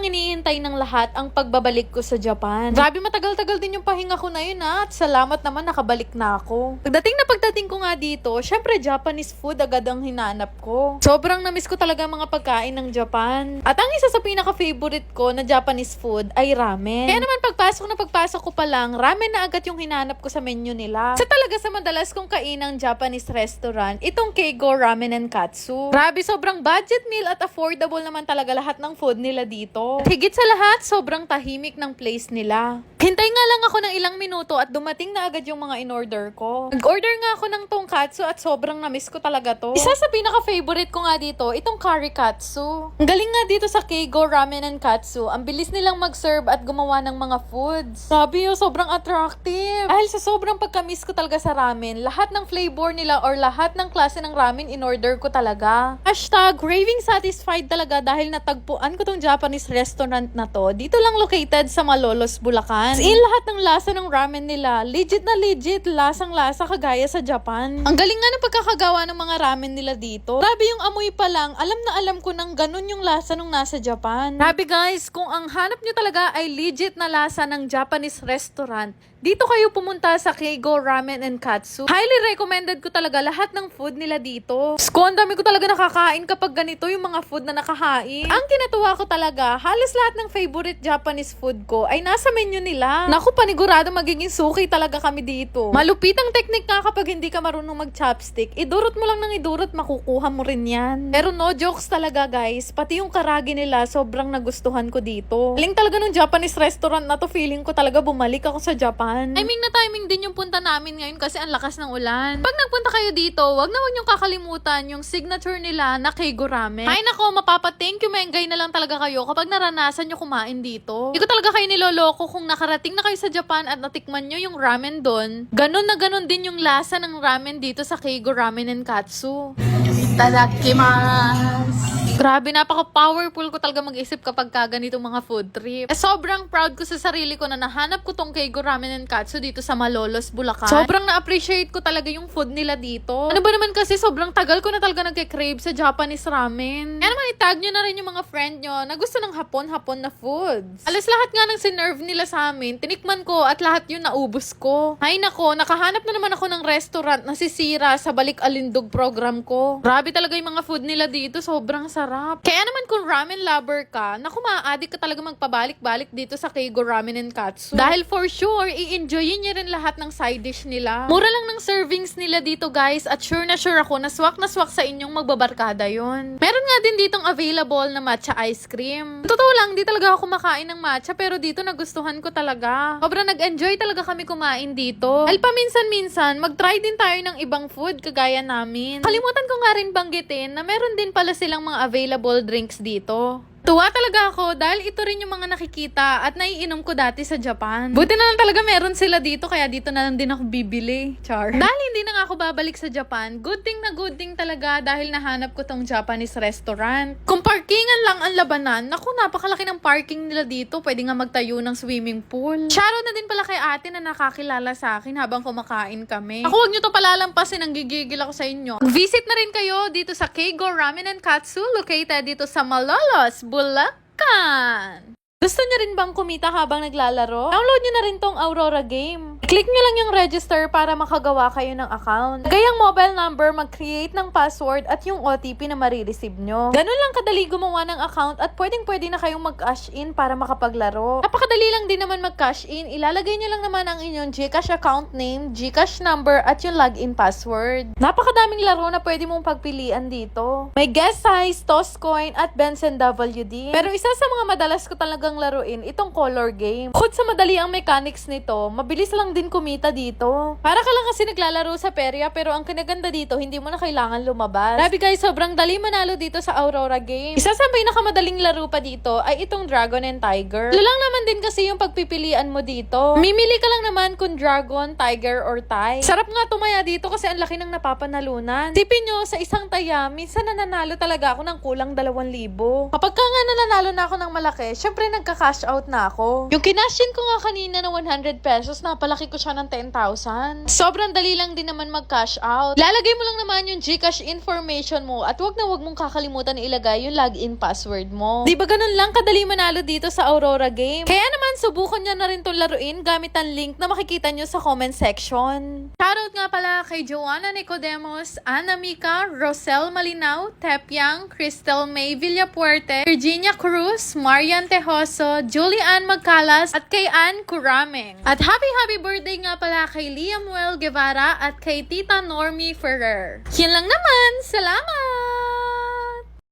nang iniintay ng lahat ang pagbabalik ko sa Japan. Grabe, matagal-tagal din yung pahinga ko na yun at salamat naman nakabalik na ako. Pagdating ko nga dito, syempre Japanese food agad ang hinanap ko. Sobrang namiss ko talaga mga pagkain ng Japan. At ang isa sa pinaka-favorite ko na Japanese food ay ramen. Kaya naman pagpasok ko pa lang, ramen na agad yung hinanap ko sa menu nila. Sa talaga sa madalas kong kainang Japanese restaurant, itong Keigo Ramen and Katsu. Grabe, sobrang budget meal at affordable naman talaga lahat ng food nila dito. At higit sa lahat, sobrang tahimik ng place nila. Hintay nga lang ako ng ilang minuto at dumating na agad yung mga in-order ko. Nag-order nga ako ng tongkatsu at sobrang na-miss ko talaga to. Isa sa pinaka-favorite ko nga dito, itong curry katsu. Ang galing nga dito sa Keigo Ramen and Katsu. Ang bilis nilang mag-serve at gumawa ng mga foods. Sabi yun, sobrang attractive. Dahil sa sobrang pagka-miss ko talaga sa ramen, lahat ng flavor nila or lahat ng klase ng ramen in-order ko talaga. #craving satisfied talaga dahil natagpuan ko tong Japanese restaurant na to. Dito lang located sa Malolos, Bulacan. As in, lahat ng lasa ng ramen nila, legit na legit, lasang-lasa kagaya sa Japan. Ang galing nga ng pagkakagawa ng mga ramen nila dito. Grabe yung amoy pa lang, alam na alam ko nang ganun yung lasa nung nasa Japan. Grabe guys, kung ang hanap nyo talaga ay legit na lasa ng Japanese restaurant, dito kayo pumunta sa Keigo Ramen and Katsu. Highly recommended ko talaga lahat ng food nila dito. Ang dami ko talaga nakakain kapag ganito yung mga food na nakahain. Ang kinatuwa ko talaga, halos lahat ng favorite Japanese food ko ay nasa menu nila. Naku, panigurado magiging suki talaga kami dito. Malupit ang technique nga kapag hindi ka marunong mag-chopstick. Idurot mo lang ng idurot, makukuha mo rin yan. Pero no jokes talaga guys, pati yung karagi nila sobrang nagustuhan ko dito. Galing talaga ng Japanese restaurant na to, feeling ko talaga bumalik ako sa Japan. Timing na timing din yung punta namin ngayon kasi ang lakas ng ulan. Pag nagpunta kayo dito, wag niyong kakalimutan yung signature nila na Keigo Ramen. Ay nako, mapapa-thank you menggay na lang talaga kayo kapag naranasan nyo kumain dito. Hindi ko talaga kayo niloloko kung nakarating na kayo sa Japan at natikman nyo yung ramen doon. Ganon na ganon din yung lasa ng ramen dito sa Keigo Ramen and Katsu. Itadakimasu! Grabe, napaka-powerful ko talaga mag-isip kapag ganitong mga food trip. Sobrang proud ko sa sarili ko na nahanap ko tong Keigo Ramen and Katsu dito sa Malolos, Bulacan. Sobrang na-appreciate ko talaga yung food nila dito. Ano ba naman kasi sobrang tagal ko na talaga nagke-crave sa Japanese ramen. Kaya naman itag nyo na rin yung mga friend nyo na gusto ng hapon-hapon na foods. Alas lahat nga ng sinerve nila sa amin, tinikman ko at lahat yun naubos ko. Ay nako, nakahanap na naman ako ng restaurant na sisira sa Balik Alindog program ko. Grabe talaga yung mga food nila dito, sobrang sarap. Kaya naman kung ramen lover ka, naku, maa-addict ka talaga magpabalik-balik dito sa Keigo Ramen and Katsu. Dahil for sure, i-enjoyin nyo rin lahat ng side dish nila. Mura lang ng servings nila dito guys at sure na sure ako na swak sa inyong magbabarkada yon. Meron nga din ditong available na matcha ice cream. Totoo lang, di talaga ako kumakain ng matcha pero dito nagustuhan ko talaga. Sobrang nag-enjoy talaga kami kumain dito. Dahil paminsan-minsan, mag-try din tayo ng ibang food kagaya namin. Kalimutan ko nga rin banggitin na meron din pala silang mga available drinks dito. Tuwa talaga ako dahil ito rin yung mga nakikita at naiinom ko dati sa Japan. Buti na lang talaga meron sila dito kaya dito na lang din ako bibili. Char. Dahil hindi na nga ako babalik sa Japan, good thing talaga dahil nahanap ko tong Japanese restaurant. Kung parkingan lang ang labanan, naku, napakalaki ng parking nila dito. Pwede nga magtayo ng swimming pool. Shoutout na din pala kay ate na nakakilala sa akin habang kumakain kami. Ako, huwag nyo to palalampasin, ang gigigil ako sa inyo. Visit na rin kayo dito sa Keigo Ramen and Katsu, located dito sa Malolos, Bulacan. Gusto nyo rin bang kumita habang naglalaro? Download nyo na rin tong Aurora game. I-click nyo lang yung register para makagawa kayo ng account. Gayang mobile number, mag-create ng password at yung OTP na marireceive nyo. Ganun lang kadali gumawa ng account at pwedeng-pwede na kayong mag-cash in para makapaglaro. Napakadali lang din naman mag-cash in. Ilalagay nyo lang naman ang inyong GCash account name, GCash number at yung login password. Napakadaming laro na pwede mong pagpilian dito. May guess size, toss coin at Benson WD. Pero isa sa mga madalas ko talagang laruin itong color game. Bukod sa madali ang mechanics nito, mabilis lang din kumita dito. Para ka lang kasi naglalaro sa perya pero ang kinaganda dito, hindi mo na kailangan lumabas. Grabe guys, sobrang dali manalo dito sa Aurora game. Isa sa pinakamadaling laro pa dito ay itong Dragon and Tiger. Ito lang naman din kasi yung pagpipilian mo dito. Mimili ka lang naman kung Dragon, Tiger, or Tie. Sarap nga tumaya dito kasi ang laki ng napapanalunan. Tipin nyo, sa isang taya, minsan nananalo talaga ako ng kulang 2,000. Kapag ka nga nananalo na ako ng malaki, syempre nagka-cash out na ako. Yung kinashin ko nga kanina na 100 pesos, napalaki ko siya ng 10,000. Sobrang dali lang din naman mag-cash out. Lalagay mo lang naman yung GCash information mo at wag mong kakalimutan na ilagay yung login password mo. Di ba ganun lang kadali manalo dito sa Aurora Game? Kaya naman, subukan nyo na rin itong laruin gamit ang link na makikita nyo sa comment section. Shoutout nga pala kay Joanna Nicodemos, Ana Mica, Rosel Malinaw, Tepyang, Crystal May Villapuerte, Virginia Cruz, Marian Tejoso, Julie Ann Magcalas, at kay Ann Kurameng. At happy birthday nga pala kay Liam Well Guevara at kay Tita Normie Ferrer. Yan lang naman. Salamat!